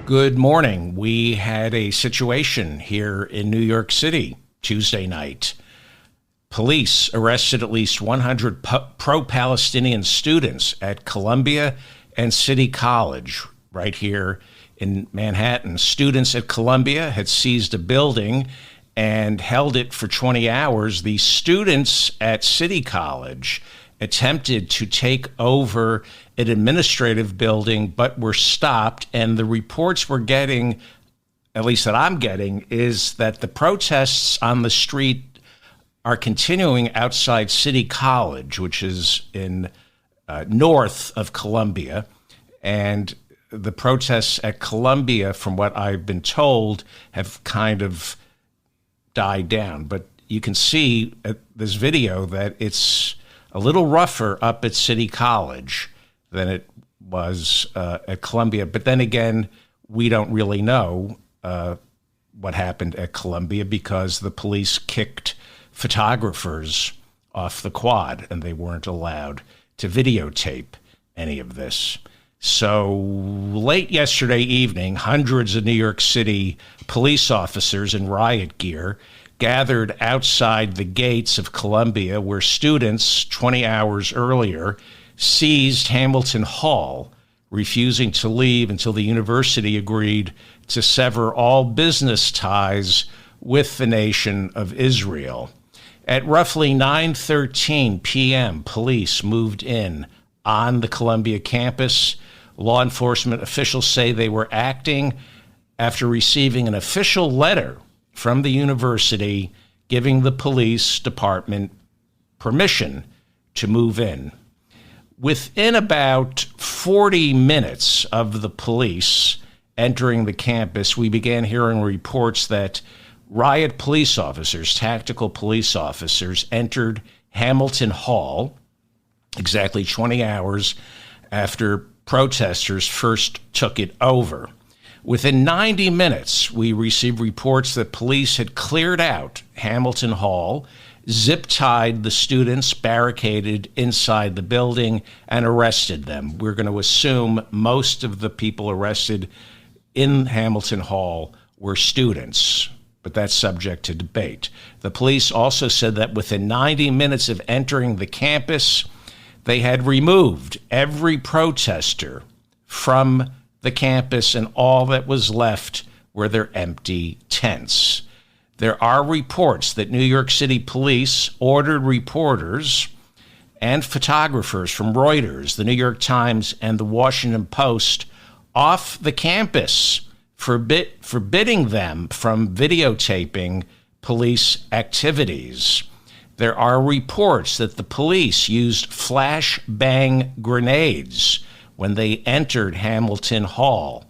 Good morning. We had a situation here in New York City Tuesday night. Police arrested at least 100 pro-Palestinian students at Columbia and City College right here in Manhattan. Students at Columbia had seized a building and held it for 20 hours. The students at City College attempted to take over an administrative building, but were stopped. And the reports we're getting, at least that I'm getting, is that the protests on the street are continuing outside City College, which is in north of Columbia. And the protests at Columbia, from what I've been told, have kind of died down. But you can see at this video that it's a little rougher up at City College than it was at Columbia. But then again, we don't really know what happened at Columbia because the police kicked photographers off the quad and they weren't allowed to videotape any of this. So late yesterday evening, hundreds of New York City police officers in riot gear gathered outside the gates of Columbia, where students 20 hours earlier seized Hamilton Hall, refusing to leave until the university agreed to sever all business ties with the nation of Israel. At roughly 9:13 p.m., police moved in on the Columbia campus. Law enforcement officials say they were acting after receiving an official letter from the university giving the police department permission to move in. Within about 40 minutes of the police entering the campus, we began hearing reports that riot police officers, tactical police officers, entered Hamilton Hall exactly 20 hours after protesters first took it over. Within 90 minutes, we received reports that police had cleared out Hamilton Hall, zip-tied the students barricaded inside the building, and arrested them. We're going to assume most of the people arrested in Hamilton Hall were students, but that's subject to debate. The police also said that within 90 minutes of entering the campus, they had removed every protester from the campus, and all that was left were their empty tents. There are reports that New York City police ordered reporters and photographers from Reuters, the New York Times, and the Washington Post off the campus, forbidding them from videotaping police activities. There are reports that the police used flashbang grenades when they entered Hamilton Hall.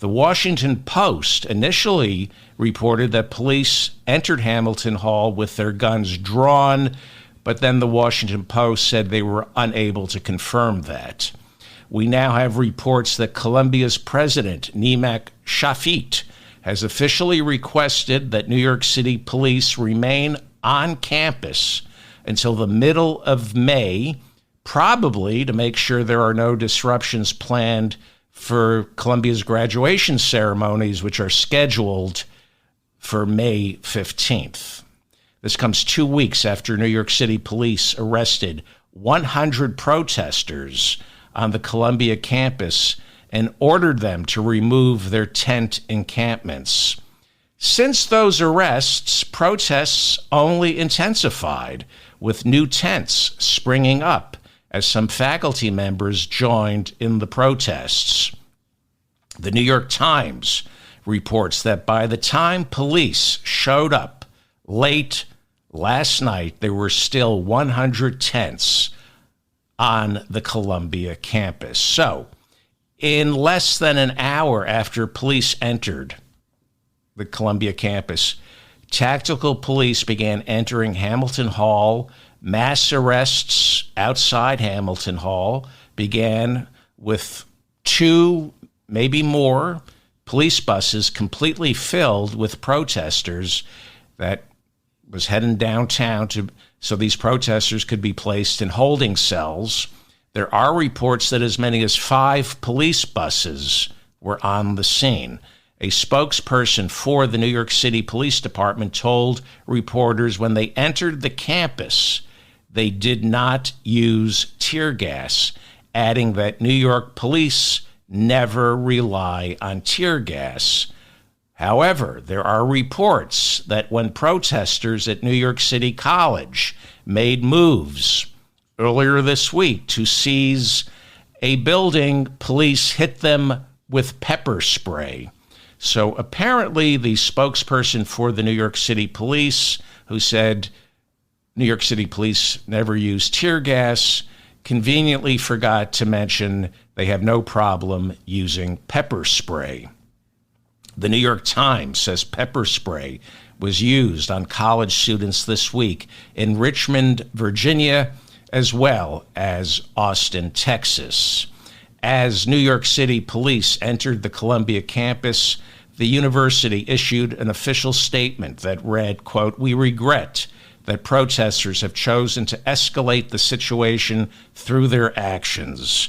The Washington Post initially reported that police entered Hamilton Hall with their guns drawn, but then the Washington Post said they were unable to confirm that. We now have reports that Columbia's president, Neemak Shafit, has officially requested that New York City police remain on campus until the middle of May, probably to make sure there are no disruptions planned for Columbia's graduation ceremonies, which are scheduled for May 15th. This comes 2 weeks after New York City police arrested 100 protesters on the Columbia campus and ordered them to remove their tent encampments. Since those arrests, protests only intensified, with new tents springing up as some faculty members joined in the protests. The New York Times reports that by the time police showed up late last night, there were still 100 tents on the Columbia campus. So, in less than an hour after police entered the Columbia campus, tactical police began entering Hamilton Hall. Mass arrests outside Hamilton Hall began with 2, maybe more, police buses completely filled with protesters that was heading downtown so these protesters could be placed in holding cells. There are reports that as many as 5 police buses were on the scene. A spokesperson for the New York City Police Department told reporters when they entered the campus, they did not use tear gas, adding that New York police never rely on tear gas. However, there are reports that when protesters at New York City College made moves earlier this week to seize a building, police hit them with pepper spray. So apparently the spokesperson for the New York City Police, who said New York City Police never use tear gas, conveniently forgot to mention they have no problem using pepper spray. The New York Times says pepper spray was used on college students this week in Richmond, Virginia, as well as Austin, Texas. As New York City police entered the Columbia campus, the university issued an official statement that read, quote, "We regret that protesters have chosen to escalate the situation through their actions."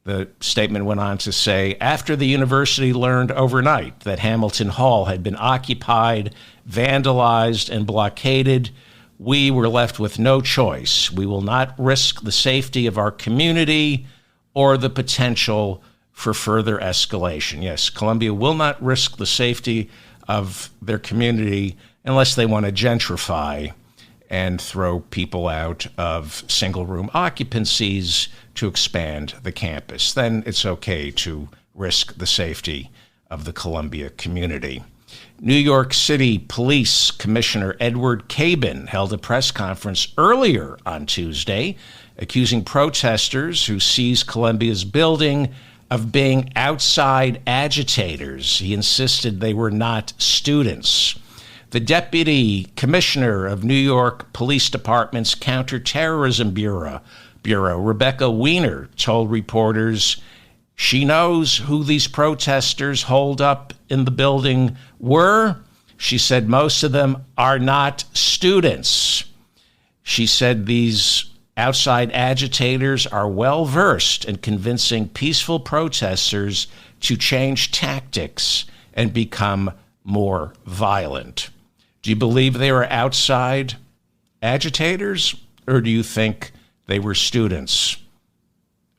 The statement went on to say, after the university learned overnight that Hamilton Hall had been occupied, vandalized, and blockaded, we were left with no choice. We will not risk the safety of our community or the potential for further escalation. Yes, Columbia will not risk the safety of their community unless they want to gentrify and throw people out of single-room occupancies to expand the campus. Then it's okay to risk the safety of the Columbia community. New York City Police Commissioner Edward Cabin held a press conference earlier on Tuesday, accusing protesters who seized Columbia's building of being outside agitators. He insisted they were not students. The Deputy Commissioner of New York Police Department's Counterterrorism Bureau, Rebecca Weiner, told reporters she knows who these protesters holed up in the building were. She said most of them are not students. She said these outside agitators are well-versed in convincing peaceful protesters to change tactics and become more violent. Do you believe they were outside agitators, or do you think they were students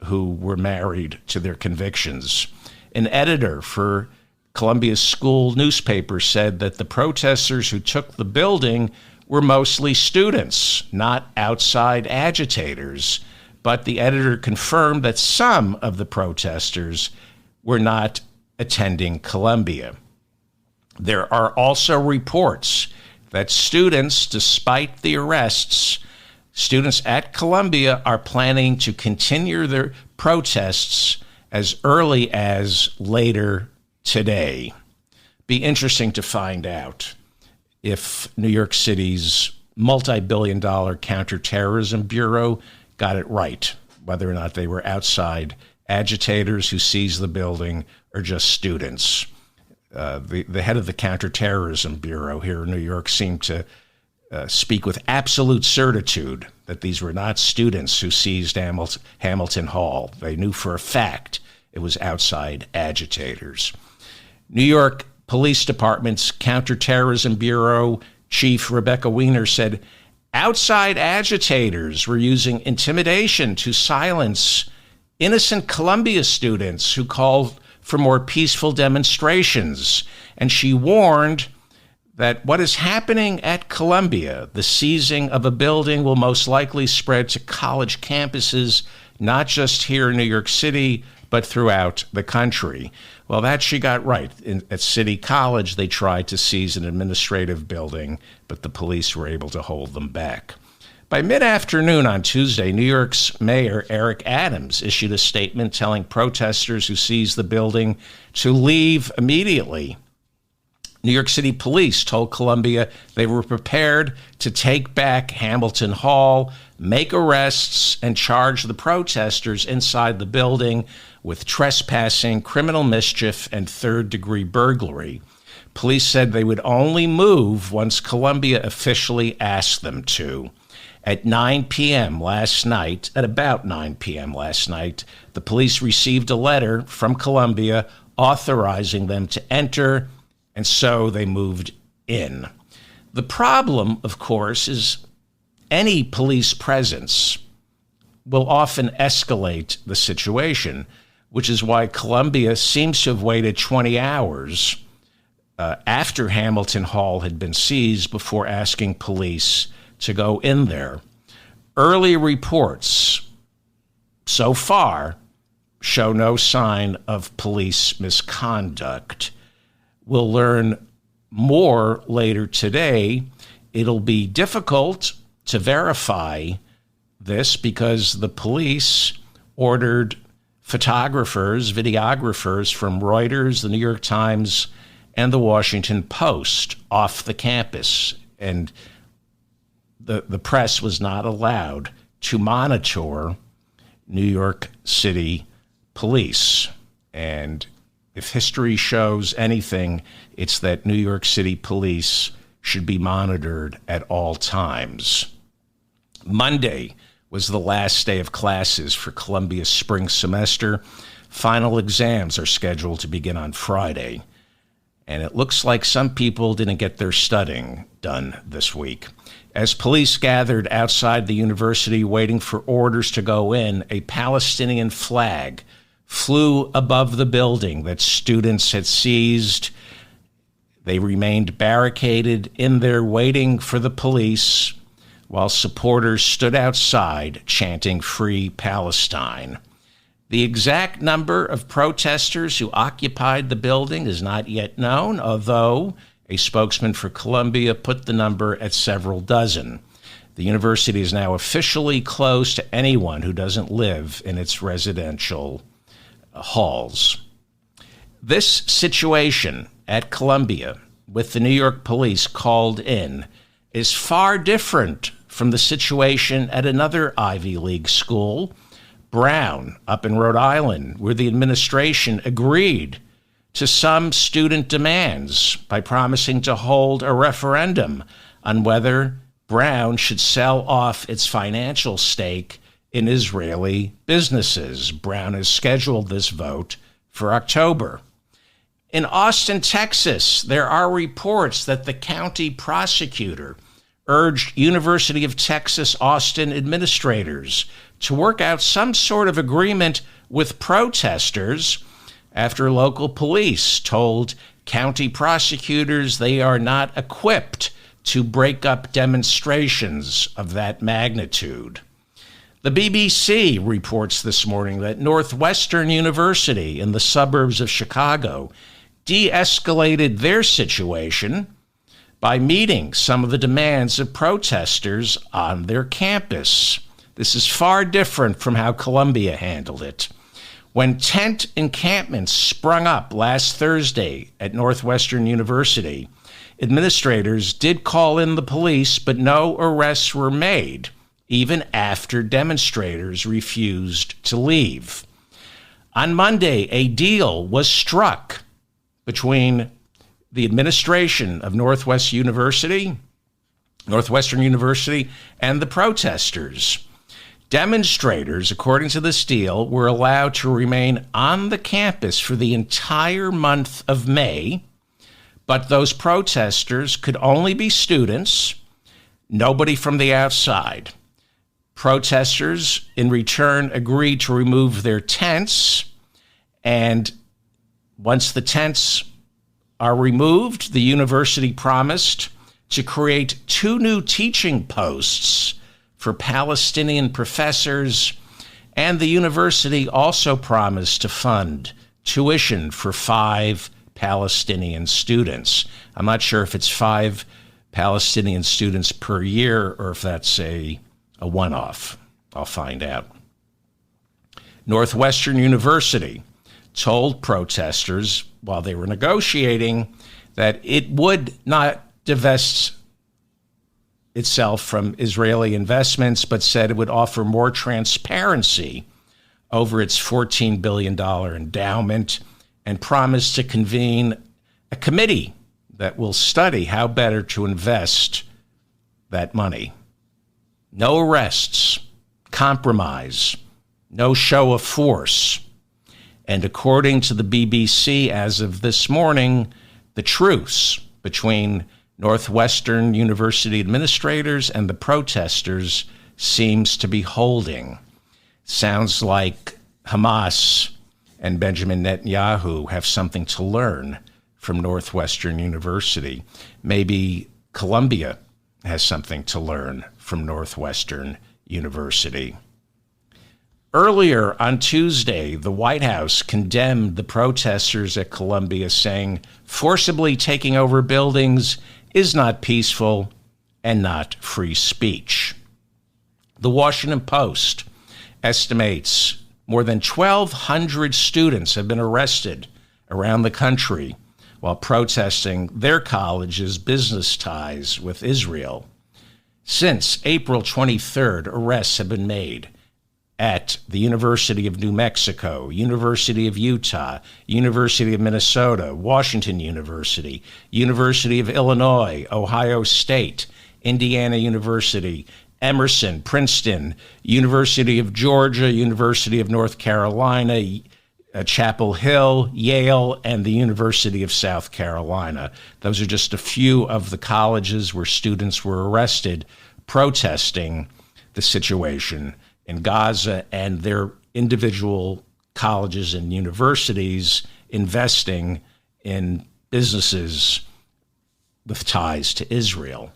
who were married to their convictions? An editor for Columbia's school newspaper said that the protesters who took the building were mostly students, not outside agitators. But the editor confirmed that some of the protesters were not attending Columbia. There are also reports that students, despite the arrests, students at Columbia are planning to continue their protests as early as later today. Be interesting to find out if New York City's multi-billion-dollar counterterrorism bureau got it right, whether or not they were outside agitators who seized the building or just students. The head of the Counterterrorism Bureau here in New York seemed to speak with absolute certitude that these were not students who seized Hamilton Hall. They knew for a fact it was outside agitators. New York Police Department's Counterterrorism Bureau Chief Rebecca Weiner said outside agitators were using intimidation to silence innocent Columbia students who called for more peaceful demonstrations. And she warned that what is happening at Columbia, the seizing of a building, will most likely spread to college campuses, not just here in New York City, but throughout the country. Well, that she got right. At City College, they tried to seize an administrative building, but the police were able to hold them back. By mid-afternoon on Tuesday, New York's Mayor Eric Adams issued a statement telling protesters who seized the building to leave immediately. New York City police told Columbia they were prepared to take back Hamilton Hall, make arrests, and charge the protesters inside the building with trespassing, criminal mischief, and third-degree burglary. Police said they would only move once Columbia officially asked them to. At about 9 p.m. last night, the police received a letter from Columbia authorizing them to enter, and so they moved in. The problem, of course, is any police presence will often escalate the situation, which is why Columbia seems to have waited 20 hours after Hamilton Hall had been seized before asking police to go in there. Early reports so far show no sign of police misconduct. We'll learn more later today. It'll be difficult to verify this because the police ordered photographers, videographers from Reuters, the New York Times, and the Washington Post off the campus. And the press was not allowed to monitor New York City police. And if history shows anything, it's that New York City police should be monitored at all times. Monday was the last day of classes for Columbia's spring semester. Final exams are scheduled to begin on Friday. And it looks like some people didn't get their studying done this week. As police gathered outside the university waiting for orders to go in, a Palestinian flag flew above the building that students had seized. They remained barricaded in there waiting for the police while supporters stood outside chanting "Free Palestine." The exact number of protesters who occupied the building is not yet known, although a spokesman for Columbia put the number at several dozen. The university is now officially closed to anyone who doesn't live in its residential halls. This situation at Columbia, with the New York police called in, is far different from the situation at another Ivy League school, Brown, up in Rhode Island, where the administration agreed to some student demands by promising to hold a referendum on whether Brown should sell off its financial stake in Israeli businesses. Brown has scheduled this vote for October. In Austin, Texas, there are reports that the county prosecutor urged University of Texas Austin administrators to work out some sort of agreement with protesters after local police told county prosecutors they are not equipped to break up demonstrations of that magnitude. The BBC reports this morning that Northwestern University in the suburbs of Chicago de-escalated their situation by meeting some of the demands of protesters on their campus. This is far different from how Columbia handled it. When tent encampments sprung up last Thursday at Northwestern University, administrators did call in the police, but no arrests were made, even after demonstrators refused to leave. On Monday, a deal was struck between the administration of Northwestern University, and the protesters. Demonstrators, according to this deal, were allowed to remain on the campus for the entire month of May, but those protesters could only be students, nobody from the outside. Protesters, in return, agreed to remove their tents, and once the tents are removed, the university promised to create 2 new teaching posts for Palestinian professors, and the university also promised to fund tuition for 5 Palestinian students. I'm not sure if it's 5 Palestinian students per year or if that's a one-off. I'll find out. Northwestern University told protesters while they were negotiating that it would not divest itself from Israeli investments, but said it would offer more transparency over its $14 billion endowment and promised to convene a committee that will study how better to invest that money. No arrests, compromise, no show of force. And according to the BBC, as of this morning, the truce between Northwestern University administrators and the protesters seems to be holding. Sounds like Hamas and Benjamin Netanyahu have something to learn from Northwestern University. Maybe Columbia has something to learn from Northwestern University. Earlier on Tuesday, the White House condemned the protesters at Columbia, saying forcibly taking over buildings is not peaceful and not free speech. The Washington Post estimates more than 1,200 students have been arrested around the country while protesting their college's business ties with Israel. Since April 23rd, arrests have been made at the University of New Mexico, University of Utah, University of Minnesota, Washington University, University of Illinois, Ohio State, Indiana University, Emerson, Princeton, University of Georgia, University of North Carolina, Chapel Hill, Yale, and the University of South Carolina. Those are just a few of the colleges where students were arrested protesting the situation in Gaza and their individual colleges and universities investing in businesses with ties to Israel.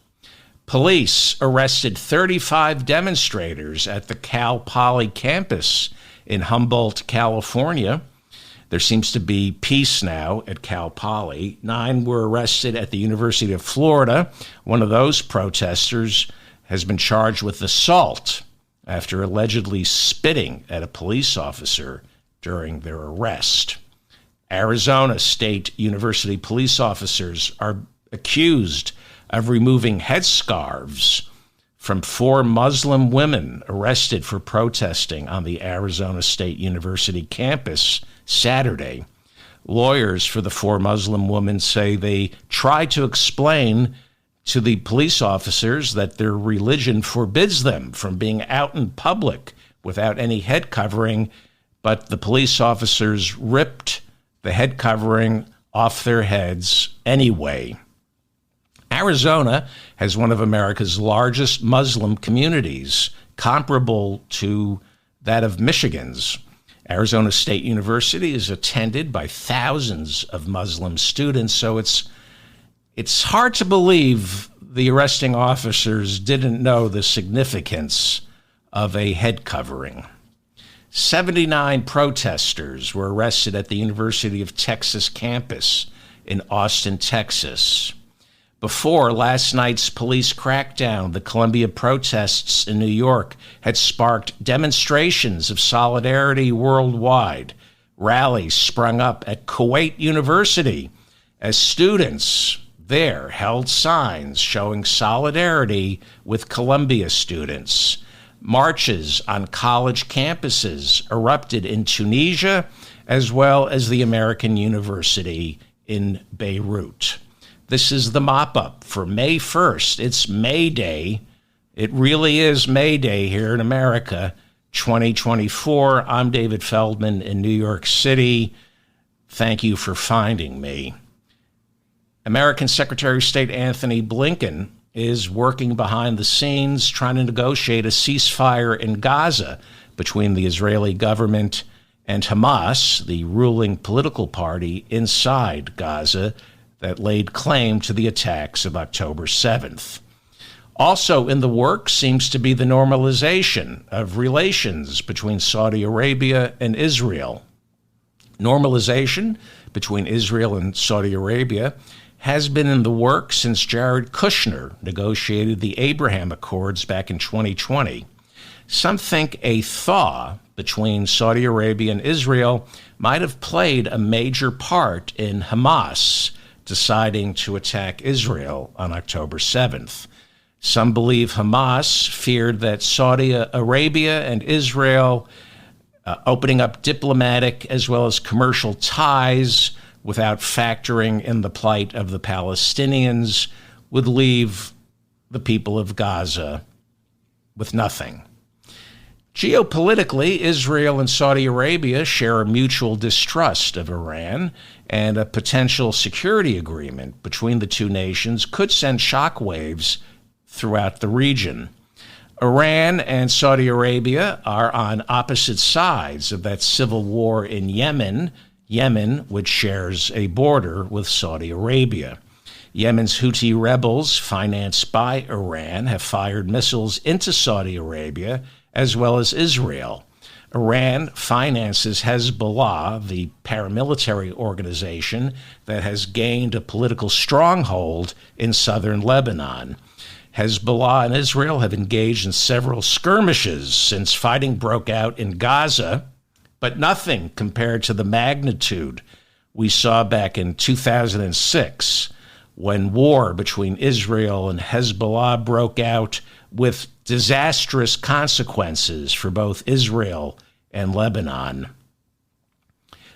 Police arrested 35 demonstrators at the Cal Poly campus in Humboldt, California. There seems to be peace now at Cal Poly. 9 were arrested at the University of Florida. One of those protesters has been charged with assault after allegedly spitting at a police officer during their arrest. Arizona State University police officers are accused of removing headscarves from 4 Muslim women arrested for protesting on the Arizona State University campus Saturday. Lawyers for the 4 Muslim women say they tried to explain to the police officers that their religion forbids them from being out in public without any head covering, but the police officers ripped the head covering off their heads anyway. Arizona has one of America's largest Muslim communities, comparable to that of Michigan's. Arizona State University is attended by thousands of Muslim students, so it's hard to believe the arresting officers didn't know the significance of a head covering. 79 protesters were arrested at the University of Texas campus in Austin, Texas. Before last night's police crackdown, the Columbia protests in New York had sparked demonstrations of solidarity worldwide. Rallies sprung up at Kuwait University as students there held signs showing solidarity with Columbia students. Marches on college campuses erupted in Tunisia, as well as the American University in Beirut. This is the mop-up for May 1st. It's May Day. It really is May Day here in America, 2024. I'm David Feldman in New York City. Thank you for finding me. American Secretary of State Anthony Blinken is working behind the scenes trying to negotiate a ceasefire in Gaza between the Israeli government and Hamas, the ruling political party inside Gaza that laid claim to the attacks of October 7th. Also in the works seems to be the normalization of relations between Saudi Arabia and Israel. Normalization between Israel and Saudi Arabia has been in the works since Jared Kushner negotiated the Abraham Accords back in 2020. Some think a thaw between Saudi Arabia and Israel might have played a major part in Hamas deciding to attack Israel on October 7th. Some believe Hamas feared that Saudi Arabia and Israel opening up diplomatic as well as commercial ties without factoring in the plight of the Palestinians would leave the people of Gaza with nothing. Geopolitically, Israel and Saudi Arabia share a mutual distrust of Iran, and a potential security agreement between the two nations could send shockwaves throughout the region. Iran and Saudi Arabia are on opposite sides of that civil war in Yemen, which shares a border with Saudi Arabia. Yemen's Houthi rebels, financed by Iran, have fired missiles into Saudi Arabia as well as Israel. Iran finances Hezbollah, the paramilitary organization that has gained a political stronghold in southern Lebanon. Hezbollah and Israel have engaged in several skirmishes since fighting broke out in Gaza, but nothing compared to the magnitude we saw back in 2006 when war between Israel and Hezbollah broke out with disastrous consequences for both Israel and Lebanon.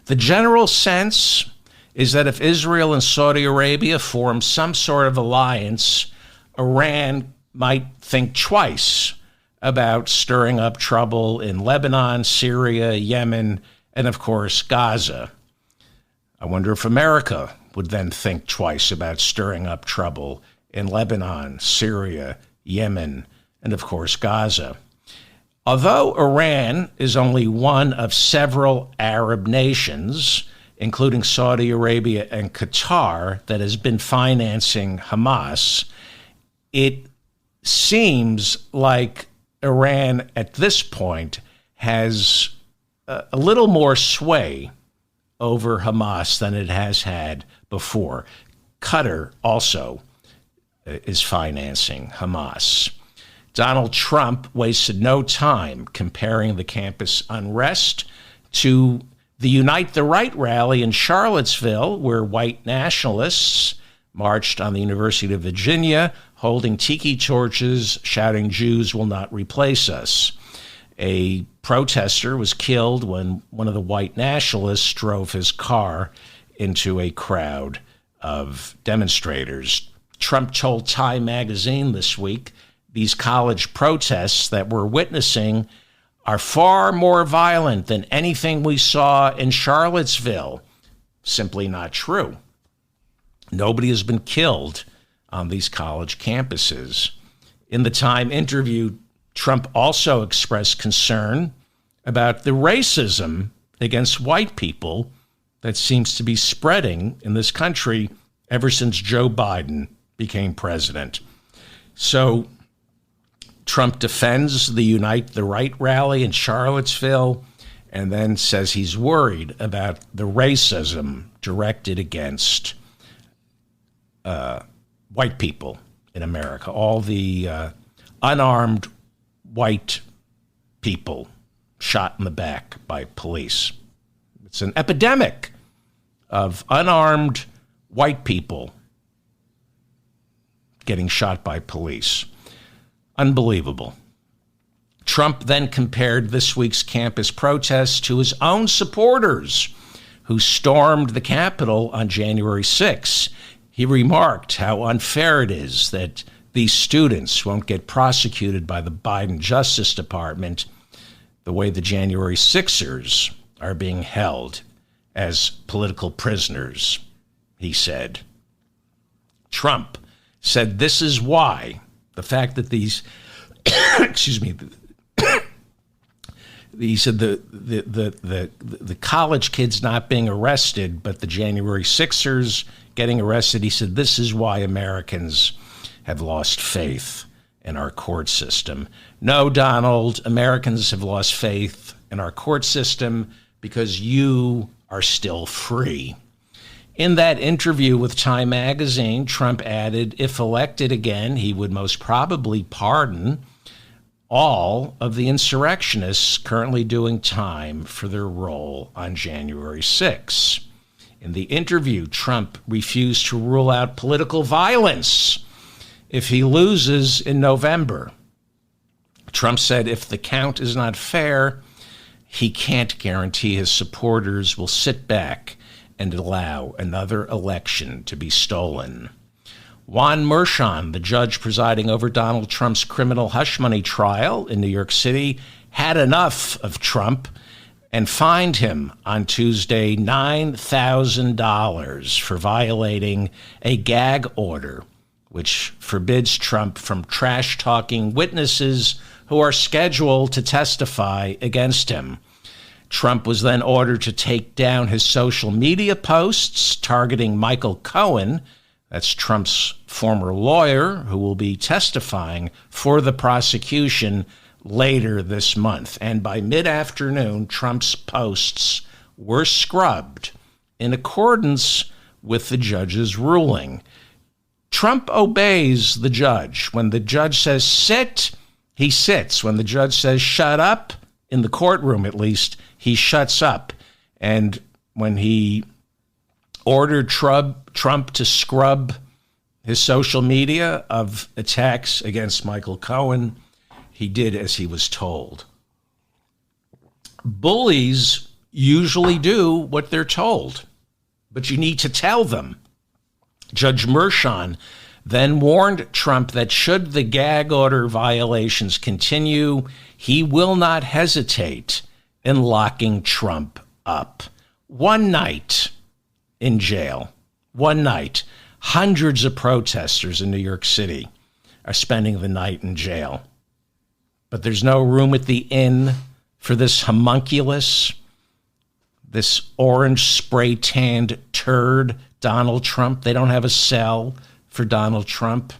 The general sense is that if Israel and Saudi Arabia form some sort of alliance, Iran might think twice about stirring up trouble in Lebanon, Syria, Yemen, and of course, Gaza. I wonder if America would then think twice about stirring up trouble in Lebanon, Syria, Yemen, and of course, Gaza. Although Iran is only one of several Arab nations, including Saudi Arabia and Qatar, that has been financing Hamas, it seems like Iran at this point has a little more sway over Hamas than it has had before. Qatar also is financing Hamas. Donald Trump wasted no time comparing the campus unrest to the Unite the Right rally in Charlottesville, where white nationalists marched on the University of Virginia, holding tiki torches, shouting, "Jews will not replace us." A protester was killed when one of the white nationalists drove his car into a crowd of demonstrators. Trump told Time magazine this week these college protests that we're witnessing are far more violent than anything we saw in Charlottesville. Simply not true. Nobody has been killed on these college campuses. In the Time interview, Trump also expressed concern about the racism against white people that seems to be spreading in this country ever since Joe Biden became president. So Trump defends the Unite the Right rally in Charlottesville and then says he's worried about the racism directed against white people in America, all the unarmed white people shot in the back by police. It's an epidemic of unarmed white people getting shot by police. Unbelievable. Trump then compared this week's campus protests to his own supporters who stormed the Capitol on January 6. He remarked how unfair it is that these students won't get prosecuted by the Biden Justice Department the way the January 6ers are being held as political prisoners, he said. Trump said this is why the fact that these, excuse me, he said the college kids not being arrested, but the January 6ers getting arrested, he said this is why Americans have lost faith in our court system. No, Donald, Americans have lost faith in our court system because you are still free. In that interview with Time magazine, Trump added, if elected again, he would most probably pardon all of the insurrectionists currently doing time for their role on January 6. In the interview, Trump refused to rule out political violence if he loses in November. Trump said if the count is not fair, he can't guarantee his supporters will sit back and allow another election to be stolen. Juan Merchan, the judge presiding over Donald Trump's criminal hush money trial in New York City, had enough of Trump and fined him on Tuesday $9,000 for violating a gag order, which forbids Trump from trash-talking witnesses who are scheduled to testify against him. Trump was then ordered to take down his social media posts targeting Michael Cohen, that's Trump's former lawyer, who will be testifying for the prosecution later this month. And by mid-afternoon, Trump's posts were scrubbed in accordance with the judge's ruling. Trump obeys the judge. When the judge says sit, he sits. When the judge says shut up, in the courtroom at least, he shuts up. And when he ordered Trump to scrub his social media of attacks against Michael Cohen, he did as he was told. Bullies usually do what they're told, but you need to tell them. Judge Merchan then warned Trump that should the gag order violations continue, he will not hesitate in locking Trump up. One night in jail, one night, hundreds of protesters in New York City are spending the night in jail. But there's no room at the inn for this homunculus, this orange spray-tanned turd, Donald Trump. They don't have a cell for Donald Trump.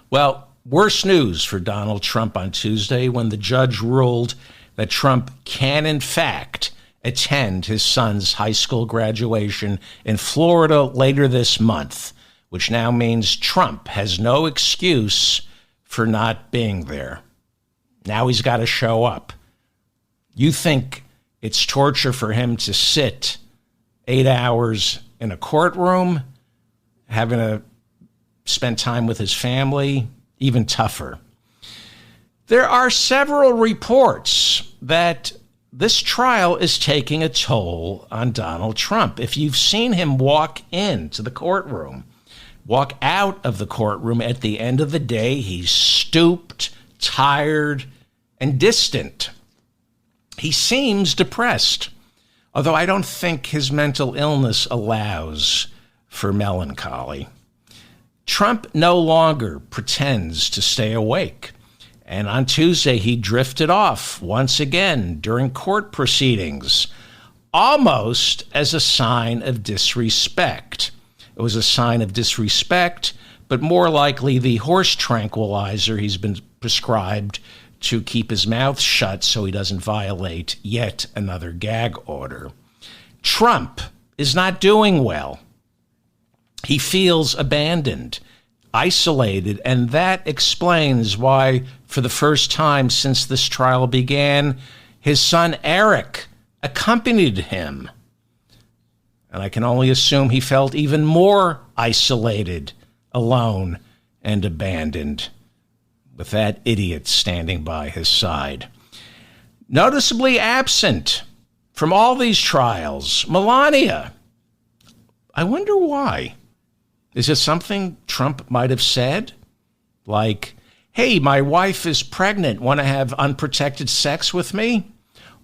Well, worse news for Donald Trump on Tuesday when the judge ruled that Trump can, in fact, attend his son's high school graduation in Florida later this month, which now means Trump has no excuse for not being there. Now he's got to show up. You think it's torture for him to sit 8 hours in a courtroom, having to spend time with his family? Even tougher. There are several reports that this trial is taking a toll on Donald Trump. If you've seen him walk into the courtroom, walk out of the courtroom at the end of the day, he's stooped, tired, and distant. He seems depressed, although I don't think his mental illness allows for melancholy. Trump no longer pretends to stay awake. And on Tuesday, he drifted off once again during court proceedings, almost as a sign of disrespect. It was a sign of disrespect, but more likely the horse tranquilizer he's been prescribed to keep his mouth shut so he doesn't violate yet another gag order. Trump is not doing well. He feels abandoned, isolated, and that explains why, for the first time since this trial began, his son Eric accompanied him. And I can only assume he felt even more isolated, alone, and abandoned, with that idiot standing by his side. Noticeably absent from all these trials, Melania. I wonder why. Is it something Trump might have said? Like, hey, my wife is pregnant, want to have unprotected sex with me?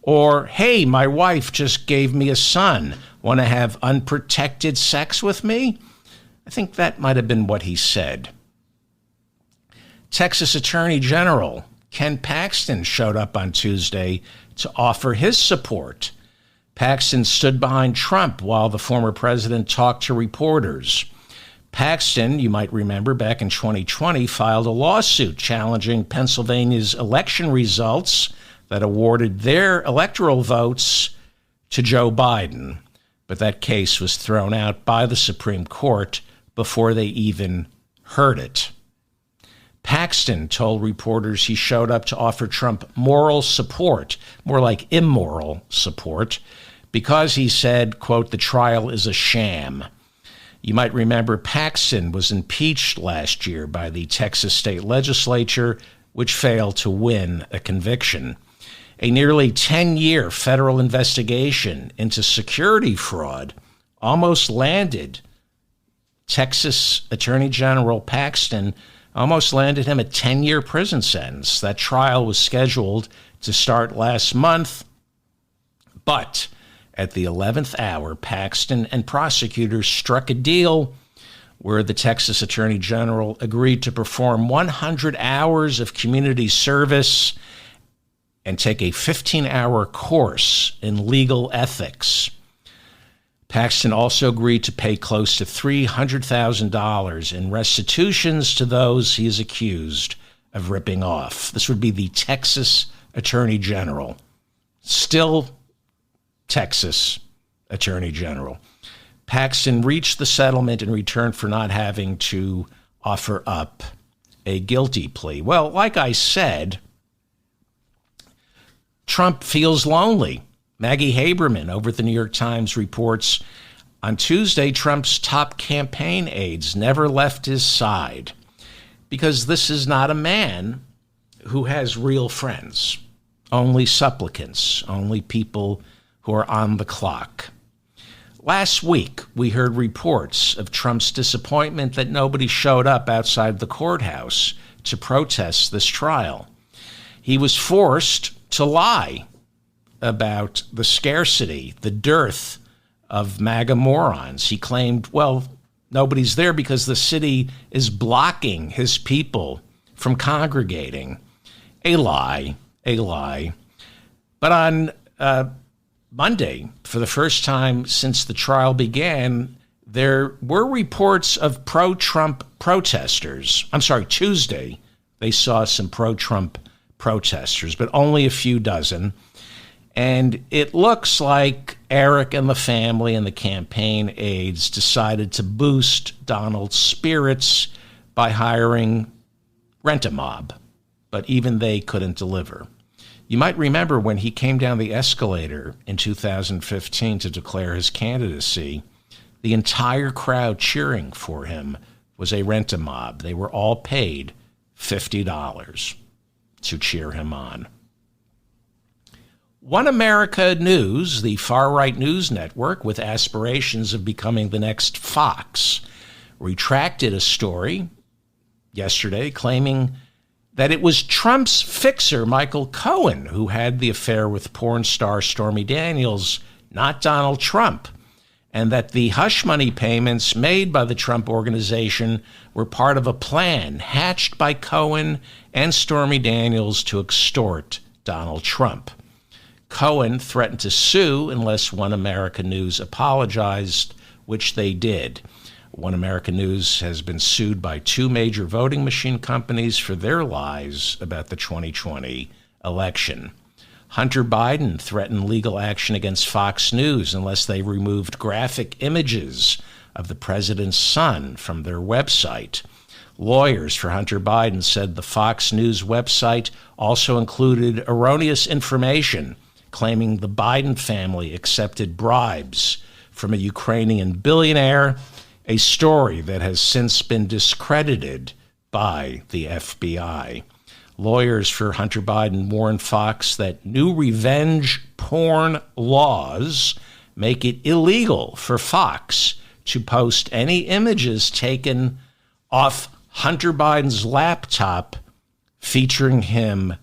Or, hey, my wife just gave me a son, want to have unprotected sex with me? I think that might have been what he said. Texas Attorney General Ken Paxton showed up on Tuesday to offer his support. Paxton stood behind Trump while the former president talked to reporters. Paxton, you might remember, back in 2020, filed a lawsuit challenging Pennsylvania's election results that awarded their electoral votes to Joe Biden. But that case was thrown out by the Supreme Court before they even heard it. Paxton told reporters he showed up to offer Trump moral support, more like immoral support, because he said, quote, the trial is a sham. You might remember Paxton was impeached last year by the Texas state legislature, which failed to win a conviction. A nearly 10-year federal investigation into security fraud almost landed Texas Attorney General Paxton almost landed him a 10-year prison sentence. That trial was scheduled to start last month, but at the 11th hour, Paxton and prosecutors struck a deal where the Texas Attorney General agreed to perform 100 hours of community service and take a 15-hour course in legal ethics. Paxton also agreed to pay close to $300,000 in restitutions to those he is accused of ripping off. This would be the Texas Attorney General. Still Texas Attorney General. Paxton reached the settlement in return for not having to offer up a guilty plea. Well, like I said, Trump feels lonely. Maggie Haberman over at the New York Times reports, on Tuesday, Trump's top campaign aides never left his side because this is not a man who has real friends, only supplicants, only people who are on the clock. Last week, we heard reports of Trump's disappointment that nobody showed up outside the courthouse to protest this trial. He was forced to lie about the scarcity, the dearth of MAGA morons. He claimed, well, nobody's there because the city is blocking his people from congregating. A lie, a lie. But on Monday, for the first time since the trial began, there were reports of pro-Trump protesters. Tuesday, they saw some pro-Trump protesters, but only a few dozen. And it looks like Eric and the family and the campaign aides decided to boost Donald's spirits by hiring Rent-A-Mob, but even they couldn't deliver. You might remember when he came down the escalator in 2015 to declare his candidacy, the entire crowd cheering for him was a Rent-A-Mob. They were all paid $50 to cheer him on. One America News, the far-right news network with aspirations of becoming the next Fox, retracted a story yesterday claiming that it was Trump's fixer, Michael Cohen, who had the affair with porn star Stormy Daniels, not Donald Trump, and that the hush money payments made by the Trump organization were part of a plan hatched by Cohen and Stormy Daniels to extort Donald Trump. Cohen threatened to sue unless One America News apologized, which they did. One America News has been sued by two major voting machine companies for their lies about the 2020 election. Hunter Biden threatened legal action against Fox News unless they removed graphic images of the president's son from their website. Lawyers for Hunter Biden said the Fox News website also included erroneous information claiming the Biden family accepted bribes from a Ukrainian billionaire, a story that has since been discredited by the FBI. Lawyers for Hunter Biden warned Fox that new revenge porn laws make it illegal for Fox to post any images taken off Hunter Biden's laptop featuring him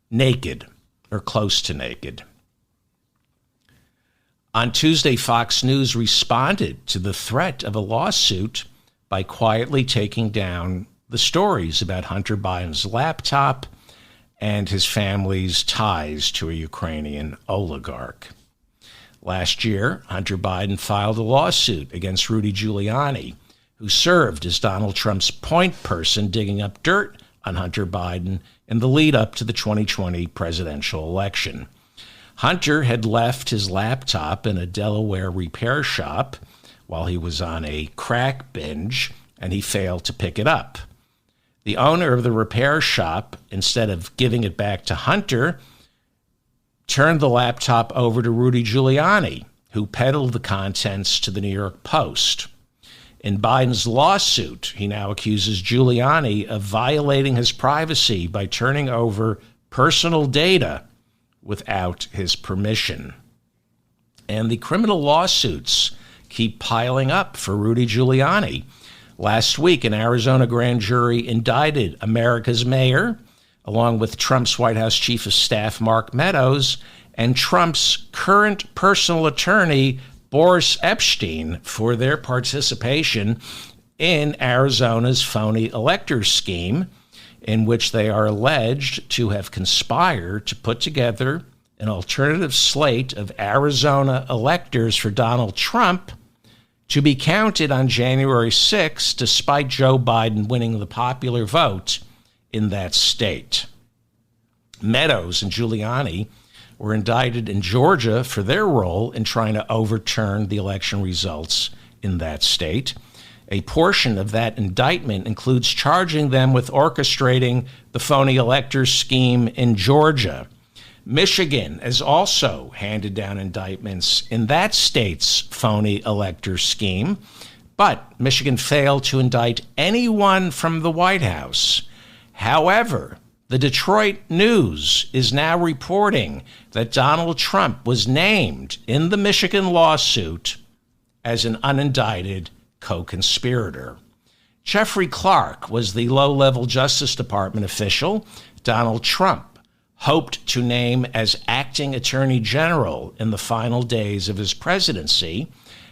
naked or close to naked. On Tuesday, Fox News responded to the threat of a lawsuit by quietly taking down the stories about Hunter Biden's laptop and his family's ties to a Ukrainian oligarch. Last year, Hunter Biden filed a lawsuit against Rudy Giuliani, who served as Donald Trump's point person digging up dirt on Hunter Biden in the lead up to the 2020 presidential election. Hunter had left his laptop in a Delaware repair shop while he was on a crack binge, and he failed to pick it up. The owner of the repair shop, instead of giving it back to Hunter, turned the laptop over to Rudy Giuliani, who peddled the contents to the New York Post. In Biden's lawsuit, he now accuses Giuliani of violating his privacy by turning over personal data without his permission. And the criminal lawsuits keep piling up for Rudy Giuliani. Last week, an Arizona grand jury indicted America's mayor, along with Trump's White House chief of staff, Mark Meadows, and Trump's current personal attorney, Boris Epshteyn, for their participation in Arizona's phony elector scheme, in which they are alleged to have conspired to put together an alternative slate of Arizona electors for Donald Trump to be counted on January 6, despite Joe Biden winning the popular vote in that state. Meadows and Giuliani were indicted in Georgia for their role in trying to overturn the election results in that state. A portion of that indictment includes charging them with orchestrating the phony elector scheme in Georgia. Michigan has also handed down indictments in that state's phony elector scheme, but Michigan failed to indict anyone from the White House. However, the Detroit News is now reporting that Donald Trump was named in the Michigan lawsuit as an unindicted co-conspirator. Jeffrey Clark was the low-level Justice Department official Donald Trump hoped to name as acting attorney general in the final days of his presidency,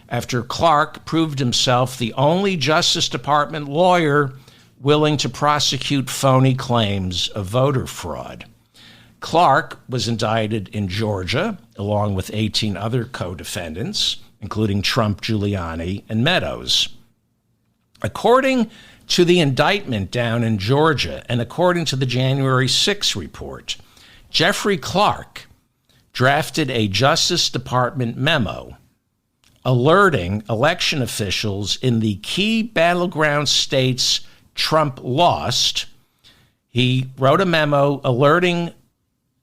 after Clark proved himself the only Justice Department lawyer willing to prosecute phony claims of voter fraud. Clark was indicted in Georgia, along with 18 other co-defendants, including Trump, Giuliani, and Meadows. According to the indictment down in Georgia, and according to the January 6 report, Jeffrey Clark drafted a Justice Department memo alerting election officials in the key battleground states Trump lost. He wrote a memo alerting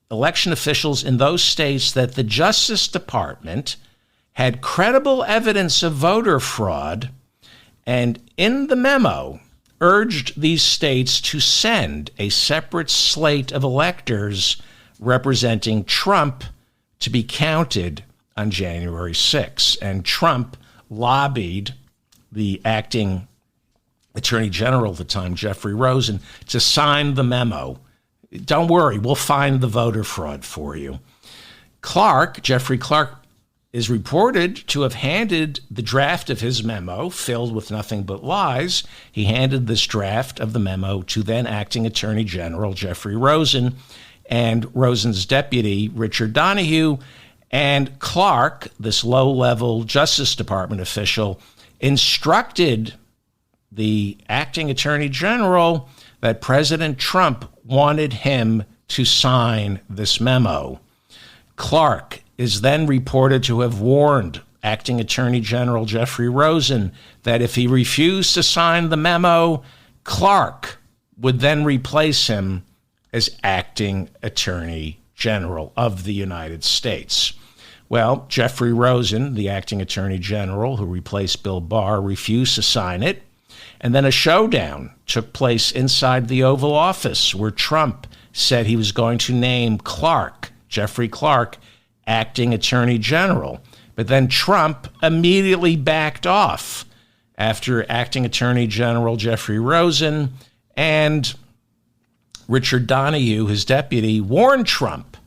election officials in those states that the Justice Department had credible evidence of voter fraud, and in the memo urged these states to send a separate slate of electors representing Trump to be counted on January 6. And Trump lobbied the acting Attorney General at the time, Jeffrey Rosen, to sign the memo. Don't worry, we'll find the voter fraud for you. Jeffrey Clark, is reported to have handed the draft of his memo, filled with nothing but lies. He handed this draft of the memo to then acting Attorney General Jeffrey Rosen and Rosen's deputy, Richard Donoghue. And Clark, this low-level Justice Department official, instructed the acting Attorney General that President Trump wanted him to sign this memo. Clark is then reported to have warned acting Attorney General Jeffrey Rosen that if he refused to sign the memo, Clark would then replace him as acting Attorney General of the United States. Well, Jeffrey Rosen, the acting Attorney General who replaced Bill Barr, refused to sign it. And then a showdown took place inside the Oval Office where Trump said he was going to name Jeffrey Clark, acting Attorney General. But then Trump immediately backed off after acting Attorney General Jeffrey Rosen and Richard Donoghue, his deputy, warned Trump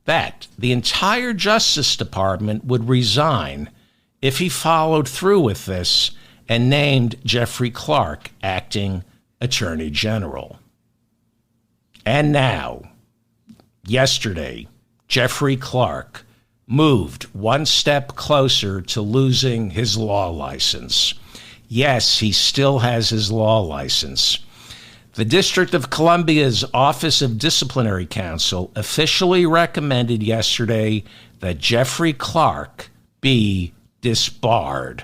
that the entire Justice Department would resign if he followed through with this and named Jeffrey Clark acting Attorney General. And now, yesterday, Jeffrey Clark moved one step closer to losing his law license. Yes, he still has his law license. The District of Columbia's Office of Disciplinary Counsel officially recommended yesterday that Jeffrey Clark be disbarred.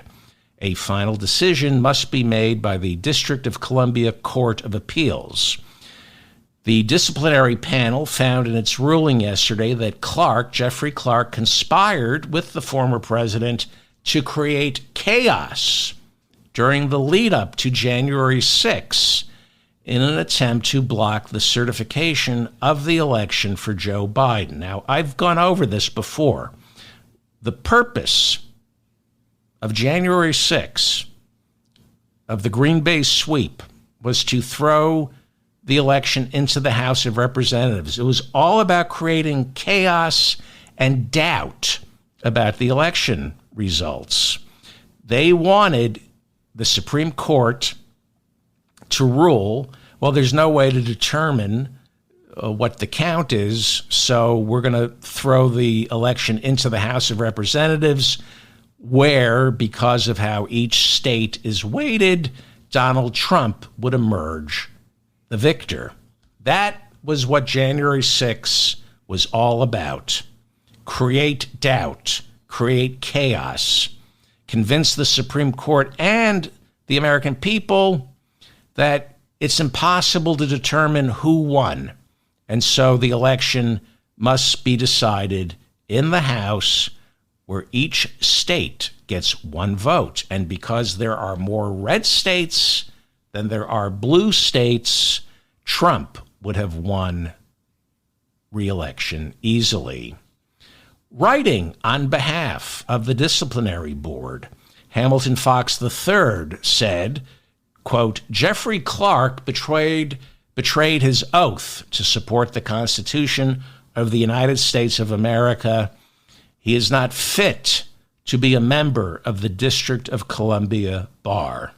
A final decision must be made by the District of Columbia Court of Appeals. The disciplinary panel found in its ruling yesterday that Jeffrey Clark, conspired with the former president to create chaos during the lead-up to January 6 in an attempt to block the certification of the election for Joe Biden. Now, I've gone over this before. The purpose of January 6 of the Green Bay sweep was to throw the election into the House of Representatives. It was all about creating chaos and doubt about the election results. They wanted the Supreme Court to rule, well, there's no way to determine what the count is, so we're going to throw the election into the House of Representatives, where, because of how each state is weighted, Donald Trump would emerge the victor. That was what January 6th was all about. Create doubt, create chaos, convince the Supreme Court and the American people that it's impossible to determine who won. And so the election must be decided in the House, where each state gets one vote. And because there are more red states than there are blue states, Trump would have won re-election easily. Writing on behalf of the disciplinary board, Hamilton Fox III said, quote, Jeffrey Clark betrayed his oath to support the Constitution of the United States of America. He is not fit to be a member of the District of Columbia Bar.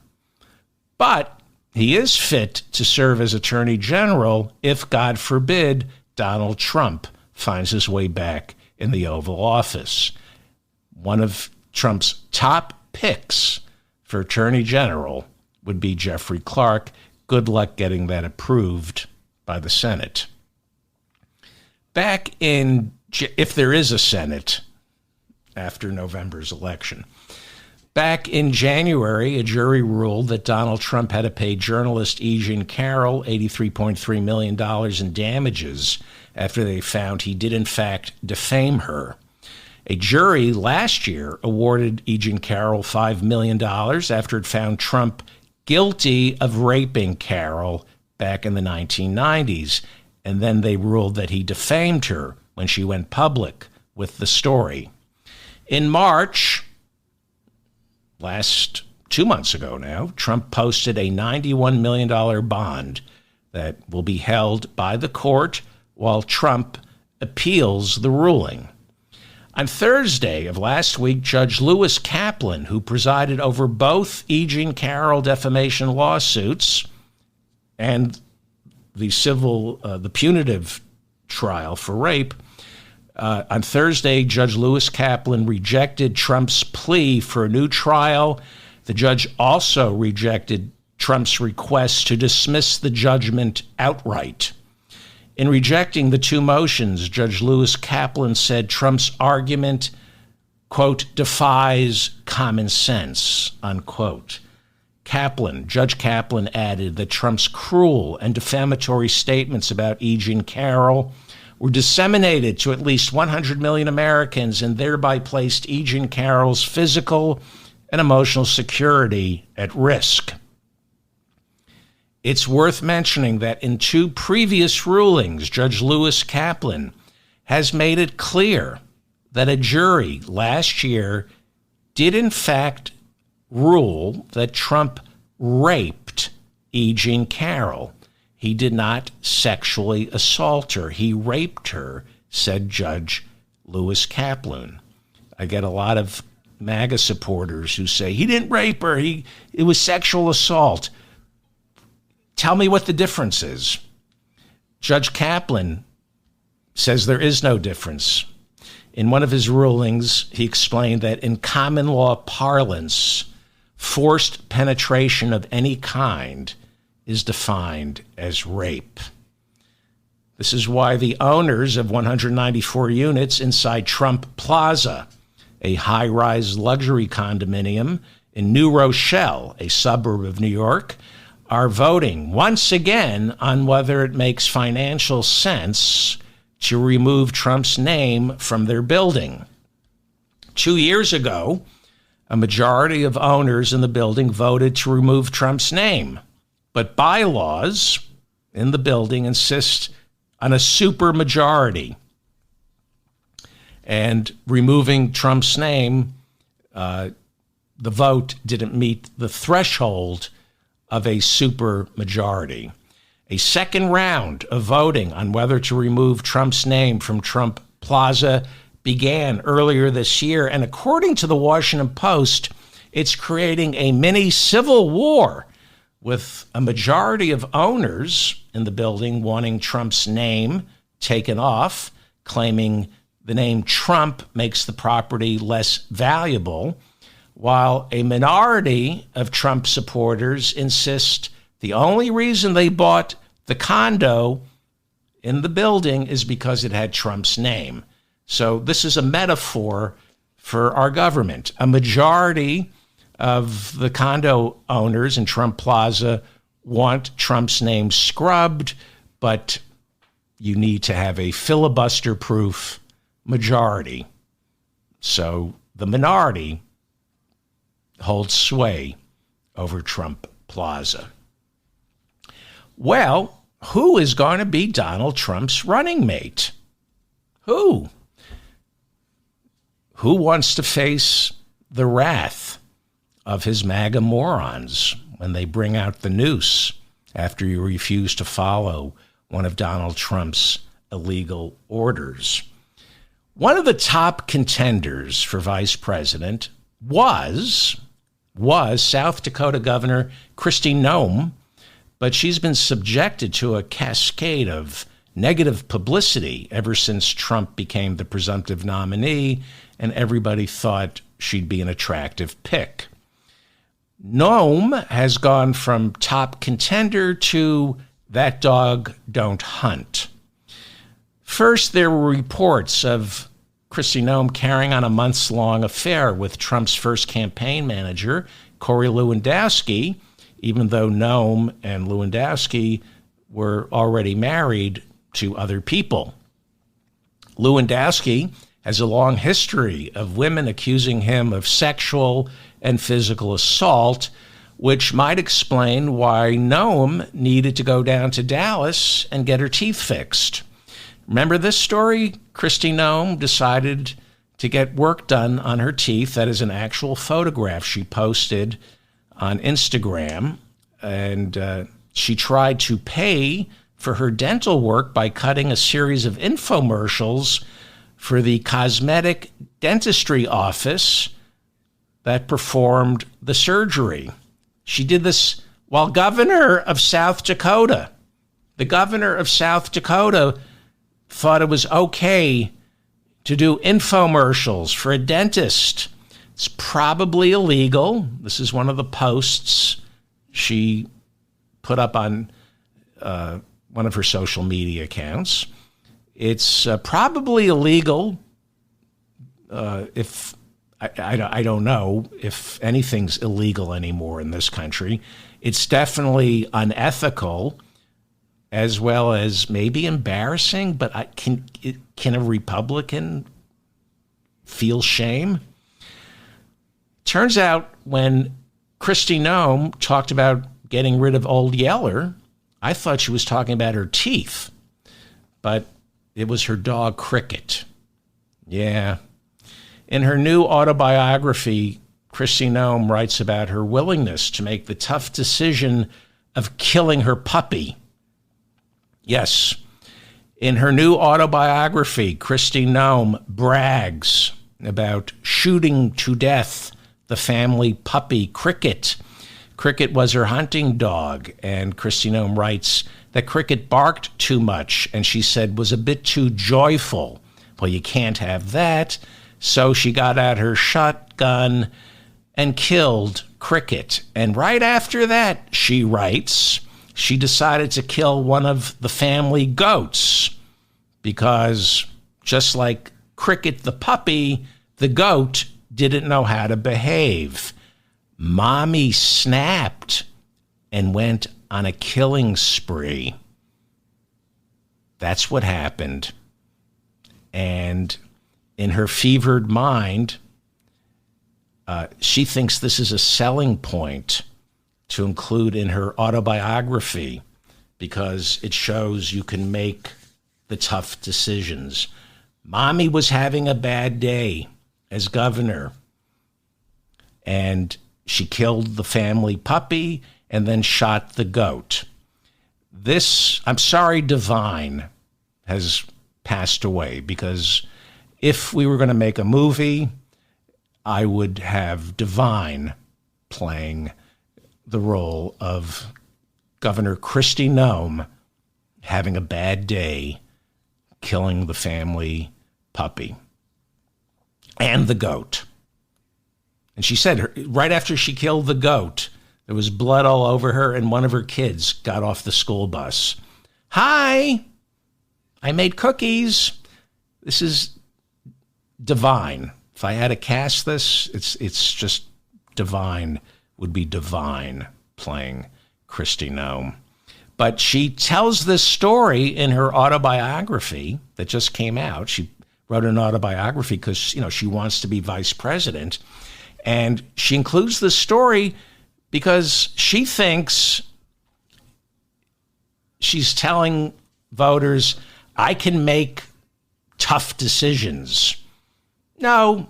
But he is fit to serve as Attorney General if, God forbid, Donald Trump finds his way back in the Oval Office. One of Trump's top picks for Attorney General would be Jeffrey Clark. Good luck getting that approved by the Senate. Back in, if there is a Senate after November's election, back in January, a jury ruled that Donald Trump had to pay journalist E. Jean Carroll $83.3 million in damages after they found he did, in fact, defame her. A jury last year awarded E. Jean Carroll $5 million after it found Trump guilty of raping Carroll back in the 1990s, and then they ruled that he defamed her when she went public with the story. In March, last 2 months ago now, Trump posted a $91 million bond that will be held by the court while Trump appeals the ruling. On Thursday of last week, Judge Lewis Kaplan, who presided over both E. Jean Carroll defamation lawsuits and the punitive trial for rape, on Thursday, Judge Lewis Kaplan rejected Trump's plea for a new trial. The judge also rejected Trump's request to dismiss the judgment outright. In rejecting the two motions, Judge Lewis Kaplan said Trump's argument, quote, defies common sense, unquote. Judge Kaplan added that Trump's cruel and defamatory statements about E. Jean Carroll were disseminated to at least 100 million Americans and thereby placed E. Jean Carroll's physical and emotional security at risk. It's worth mentioning that in two previous rulings, Judge Lewis Kaplan has made it clear that a jury last year did in fact rule that Trump raped E. Jean Carroll. He did not sexually assault her. He raped her, said Judge Lewis Kaplan. I get a lot of MAGA supporters who say, he didn't rape her, it was sexual assault. Tell me what the difference is. Judge Kaplan says there is no difference. In one of his rulings, he explained that in common law parlance, forced penetration of any kind is defined as rape. This is why the owners of 194 units inside Trump Plaza, a high-rise luxury condominium in New Rochelle, a suburb of New York, are voting once again on whether it makes financial sense to remove Trump's name from their building. 2 years ago, a majority of owners in the building voted to remove Trump's name, but bylaws in the building insist on a supermajority. And removing Trump's name, the vote didn't meet the threshold of a supermajority. A second round of voting on whether to remove Trump's name from Trump Plaza began earlier this year, and according to the Washington Post, it's creating a mini civil war with a majority of owners in the building wanting Trump's name taken off, claiming the name Trump makes the property less valuable, while a minority of Trump supporters insist the only reason they bought the condo in the building is because it had Trump's name. So this is a metaphor for our government. A majority of the condo owners in Trump Plaza want Trump's name scrubbed, but you need to have a filibuster-proof majority. So the minority holds sway over Trump Plaza. Well, who is going to be Donald Trump's running mate? Who? Who wants to face the wrath of his MAGA morons when they bring out the noose after you refuse to follow one of Donald Trump's illegal orders? One of the top contenders for vice president was South Dakota Governor Kristi Noem, but she's been subjected to a cascade of negative publicity ever since Trump became the presumptive nominee, and everybody thought she'd be an attractive pick. Noem has gone from top contender to that dog don't hunt. First, there were reports of Kristi Noem carrying on a months-long affair with Trump's first campaign manager, Corey Lewandowski, even though Noem and Lewandowski were already married to other people. Lewandowski has a long history of women accusing him of sexual and physical assault, which might explain why Noem needed to go down to Dallas and get her teeth fixed. Remember this story? Kristi Noem decided to get work done on her teeth. That is an actual photograph she posted on Instagram, and she tried to pay for her dental work by cutting a series of infomercials for the cosmetic dentistry office that performed the surgery. She did this while governor of South Dakota. The governor of South Dakota thought it was okay to do infomercials for a dentist. It's probably illegal. This is one of the posts she put up on one of her social media accounts. It's probably illegal if I don't know if anything's illegal anymore in this country. It's definitely unethical, as well as maybe embarrassing, but can a Republican feel shame? Turns out when Kristi Noem talked about getting rid of Old Yeller, I thought she was talking about her teeth, but it was her dog Cricket. Yeah. In her new autobiography, Kristi Noem writes about her willingness to make the tough decision of killing her puppy. Yes. In her new autobiography, Kristi Noem brags about shooting to death the family puppy Cricket. Cricket was her hunting dog, and Kristi Noem writes that Cricket barked too much, and she said was a bit too joyful. Well, you can't have that. So she got out her shotgun and killed Cricket. And right after that, she writes, she decided to kill one of the family goats because just like Cricket the puppy, the goat didn't know how to behave. Mommy snapped and went on a killing spree. That's what happened. And in her fevered mind, she thinks this is a selling point to include in her autobiography because it shows you can make the tough decisions. Mommy was having a bad day as governor, and she killed the family puppy, and then shot the goat. This, I'm sorry, Divine has passed away, because if we were going to make a movie, I would have Divine playing the role of Governor Kristi Noem having a bad day, killing the family puppy and the goat. And she said right after she killed the goat, there was blood all over her, and one of her kids got off the school bus. Hi, I made cookies. This is Divine. If I had to cast this, it's just Divine would be Divine playing Kristi Noem. But she tells this story in her autobiography that just came out. She wrote an autobiography because, she wants to be vice president. And she includes this story because she thinks she's telling voters, I can make tough decisions. No,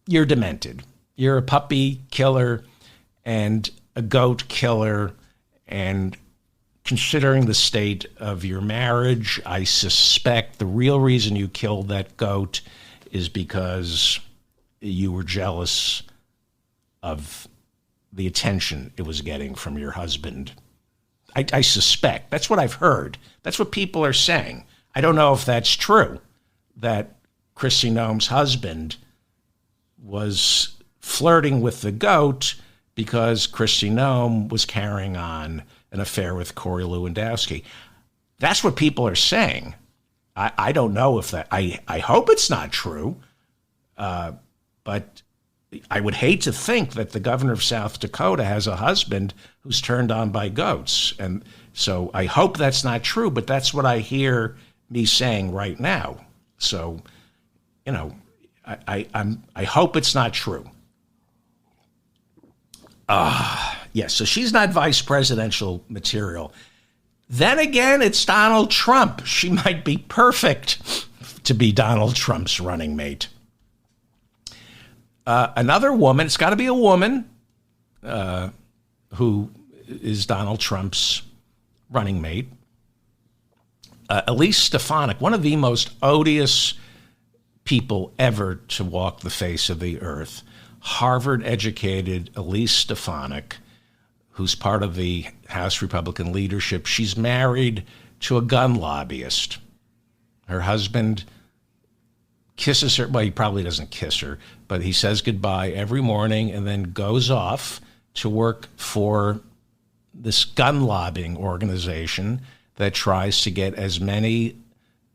you're demented. You're a puppy killer and a goat killer. And considering the state of your marriage, I suspect the real reason you killed that goat is because you were jealous of the attention it was getting from your husband. I suspect. That's what I've heard. That's what people are saying. I don't know if that's true, that Kristi Noem's husband was flirting with the goat because Kristi Noem was carrying on an affair with Corey Lewandowski. That's what people are saying. I don't know if that, I hope it's not true, but I would hate to think that the governor of South Dakota has a husband who's turned on by goats. And so I hope that's not true, but that's what I hear me saying right now. So, I hope it's not true. Yes, so she's not vice presidential material. Then again, it's Donald Trump. She might be perfect to be Donald Trump's running mate. Another woman, it's got to be a woman who is Donald Trump's running mate. Elise Stefanik, one of the most odious people ever to walk the face of the earth. Harvard-educated Elise Stefanik, who's part of the House Republican leadership. She's married to a gun lobbyist. Her husband kisses her. Well, he probably doesn't kiss her, but he says goodbye every morning and then goes off to work for this gun lobbying organization that tries to get as many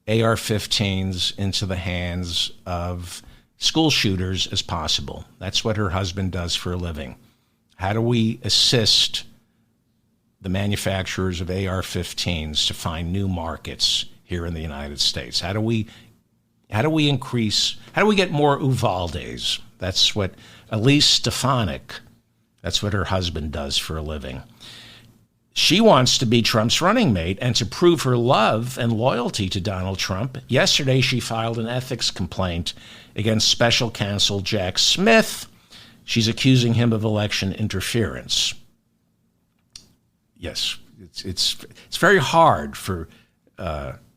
AR-15s into the hands of school shooters as possible. That's what her husband does for a living. How do we assist the manufacturers of AR-15s to find new markets here in the United States? How do we get more Uvaldes? That's what Elise Stefanik, that's what her husband does for a living. She wants to be Trump's running mate, and to prove her love and loyalty to Donald Trump, yesterday she filed an ethics complaint against special counsel Jack Smith. She's accusing him of election interference. Yes, it's very hard for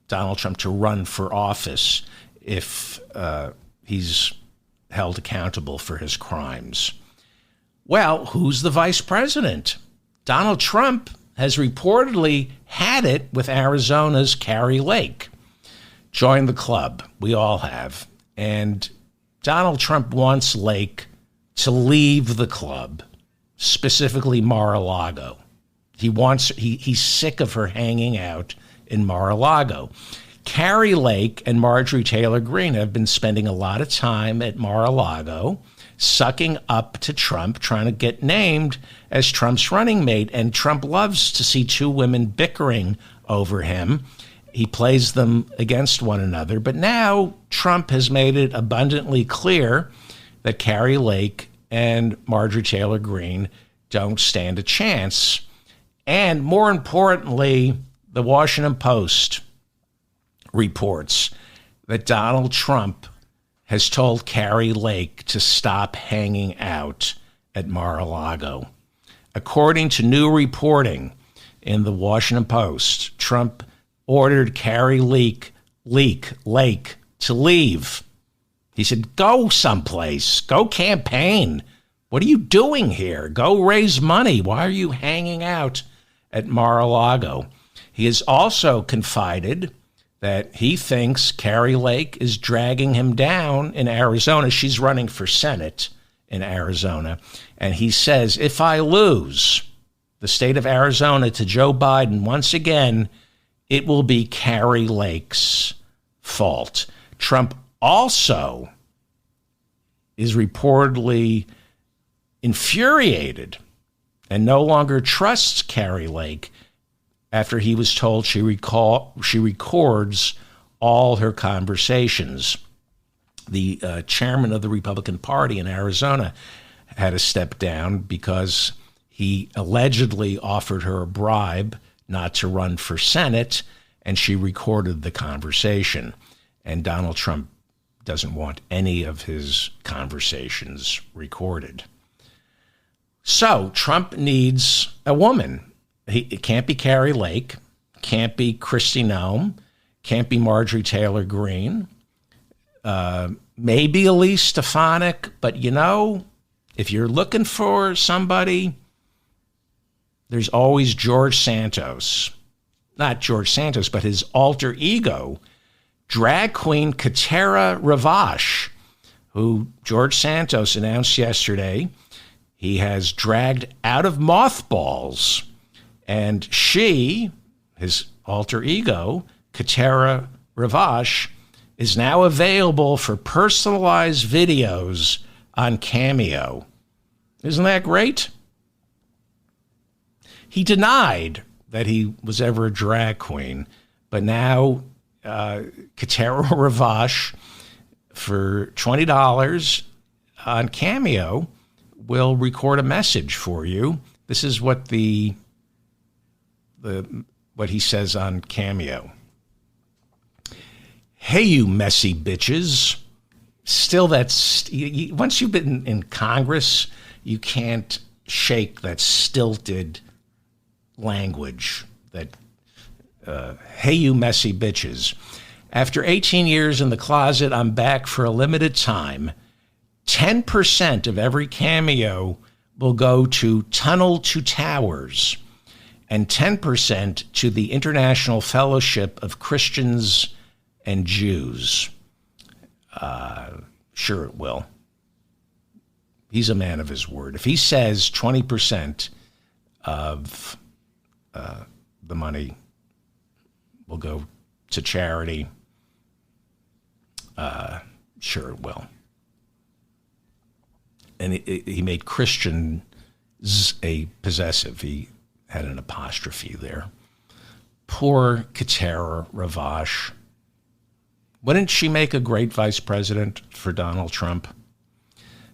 Donald Trump to run for office if he's held accountable for his crimes. Well, who's the vice president? Donald Trump has reportedly had it with Arizona's Kari Lake. Join the club. We all have. And Donald Trump wants Lake to leave the club, specifically Mar-a-Lago. He's sick of her hanging out in Mar-a-Lago. Kari Lake and Marjorie Taylor Greene have been spending a lot of time at Mar-a-Lago, sucking up to Trump, trying to get named as Trump's running mate. And Trump loves to see two women bickering over him. He plays them against one another. But now Trump has made it abundantly clear that Kari Lake and Marjorie Taylor Greene don't stand a chance. And more importantly, the Washington Post reports that Donald Trump has told Kari Lake to stop hanging out at Mar-a-Lago. According to new reporting in the Washington Post, Trump ordered Kari Lake to leave. He said, go someplace, go campaign. What are you doing here? Go raise money. Why are you hanging out at Mar-a-Lago? He has also confided that he thinks Kari Lake is dragging him down in Arizona. She's running for Senate in Arizona. And he says, if I lose the state of Arizona to Joe Biden once again, it will be Kari Lake's fault. Trump also is reportedly infuriated and no longer trusts Kari Lake after he was told she records all her conversations. The chairman of the Republican Party in Arizona had to step down because he allegedly offered her a bribe not to run for Senate, and she recorded the conversation. And Donald Trump doesn't want any of his conversations recorded. So Trump needs a woman. It can't be Kari Lake, can't be Kristi Noem, can't be Marjorie Taylor Greene, maybe Elise Stefanik, but if you're looking for somebody, there's always George Santos. Not George Santos, but his alter ego, drag queen Katera Ravache, who George Santos announced yesterday he has dragged out of mothballs. And she, his alter ego, Katera Ravache, is now available for personalized videos on Cameo. Isn't that great? He denied that he was ever a drag queen, but now Katera Ravache, for $20 on Cameo, will record a message for you. This is what what he says on Cameo. Hey, you messy bitches. Still, once you've been in Congress, you can't shake that stilted language that, hey, you messy bitches. After 18 years in the closet, I'm back for a limited time. 10% of every Cameo will go to Tunnel to Towers and 10% to the International Fellowship of Christians and Jews. Sure it will. He's a man of his word. If he says 20% of the money will go to charity, sure it will. And he made Christians a possessive. He had an apostrophe there. Poor Katera Ravache. Wouldn't she make a great vice president for Donald Trump?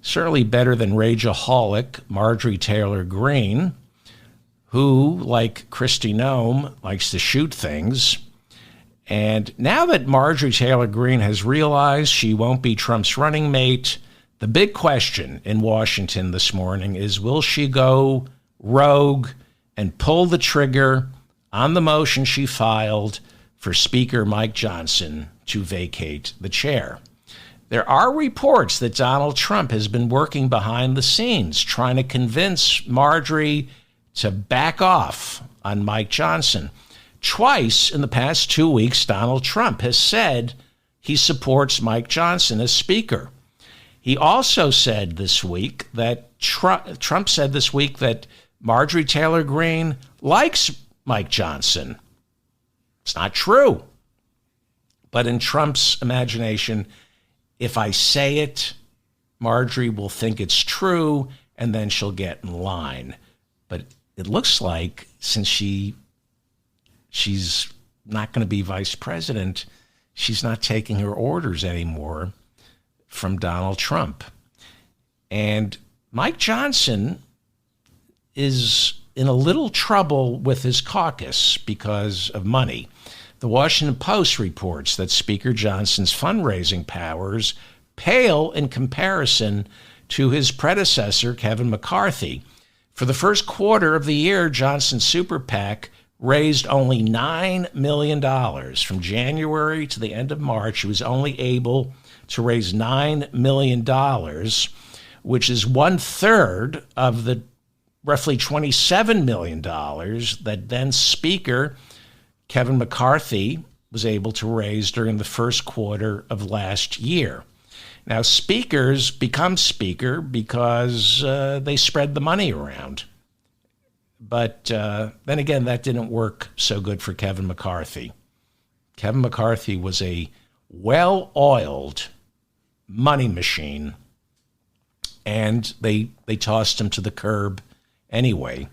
Certainly better than rageaholic Marjorie Taylor Greene, who, like Kristi Noem, likes to shoot things. And now that Marjorie Taylor Greene has realized she won't be Trump's running mate, the big question in Washington this morning is, will she go rogue and pull the trigger on the motion she filed for Speaker Mike Johnson to vacate the chair? There are reports that Donald Trump has been working behind the scenes trying to convince Marjorie to back off on Mike Johnson. Twice in the past 2 weeks, Donald Trump has said he supports Mike Johnson as Speaker. He also said this week that Trump said this week that Marjorie Taylor Greene likes Mike Johnson. It's not true. But in Trump's imagination, if I say it, Marjorie will think it's true, and then she'll get in line. But it looks like since she's not going to be vice president, she's not taking her orders anymore from Donald Trump. And Mike Johnson is in a little trouble with his caucus because of money. The Washington Post reports that Speaker Johnson's fundraising powers pale in comparison to his predecessor, Kevin McCarthy. For the first quarter of the year, Johnson's super PAC raised only $9 million. From January to the end of March, he was only able to raise $9 million, which is 1/3 of the roughly $27 million that then Speaker Kevin McCarthy was able to raise during the first quarter of last year. Now, speakers become speaker because they spread the money around. But then again, that didn't work so good for Kevin McCarthy. Kevin McCarthy was a well-oiled money machine, and they tossed him to the curb anyway.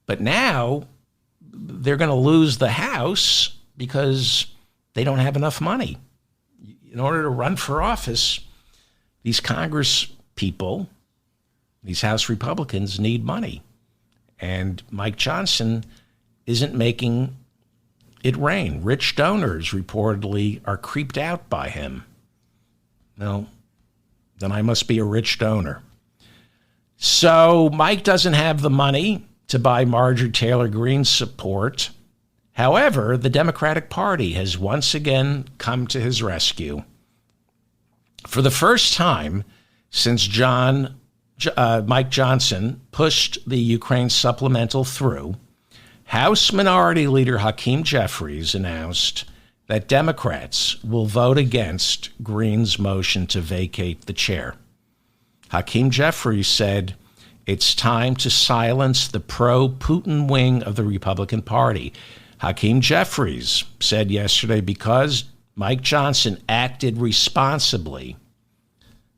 But now they're going to lose the House because they don't have enough money. In order to run for office, these Congress people, these House Republicans need money. And Mike Johnson isn't making it rain. Rich donors reportedly are creeped out by him. Well, then I must be a rich donor. So Mike doesn't have the money to buy Marjorie Taylor Greene's support. However, the Democratic Party has once again come to his rescue. For the first time since Mike Johnson pushed the Ukraine supplemental through, House Minority Leader Hakeem Jeffries announced that Democrats will vote against Greene's motion to vacate the chair. Hakeem Jeffries said, "It's time to silence the pro-Putin wing of the Republican Party." Hakeem Jeffries said yesterday because Mike Johnson acted responsibly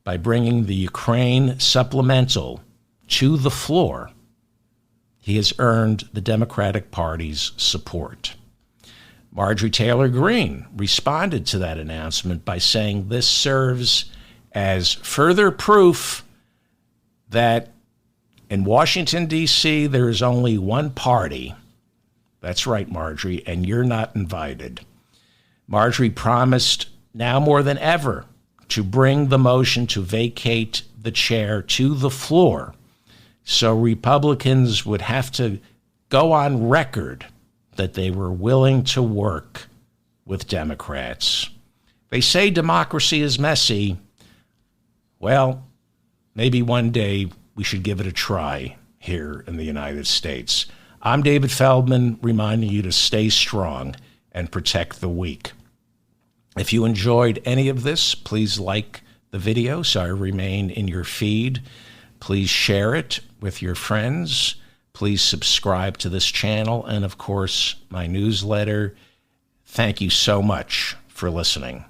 by bringing the Ukraine supplemental to the floor, he has earned the Democratic Party's support. Marjorie Taylor Greene responded to that announcement by saying this serves as further proof that in Washington, D.C., there is only one party. That's right, Marjorie, and you're not invited. Marjorie promised now more than ever to bring the motion to vacate the chair to the floor, so Republicans would have to go on record that they were willing to work with Democrats. They say democracy is messy. Well, maybe one day we should give it a try here in the United States. I'm David Feldman, reminding you to stay strong and protect the weak. If you enjoyed any of this, please like the video so I remain in your feed. Please share it with your friends. Please subscribe to this channel and, of course, my newsletter. Thank you so much for listening.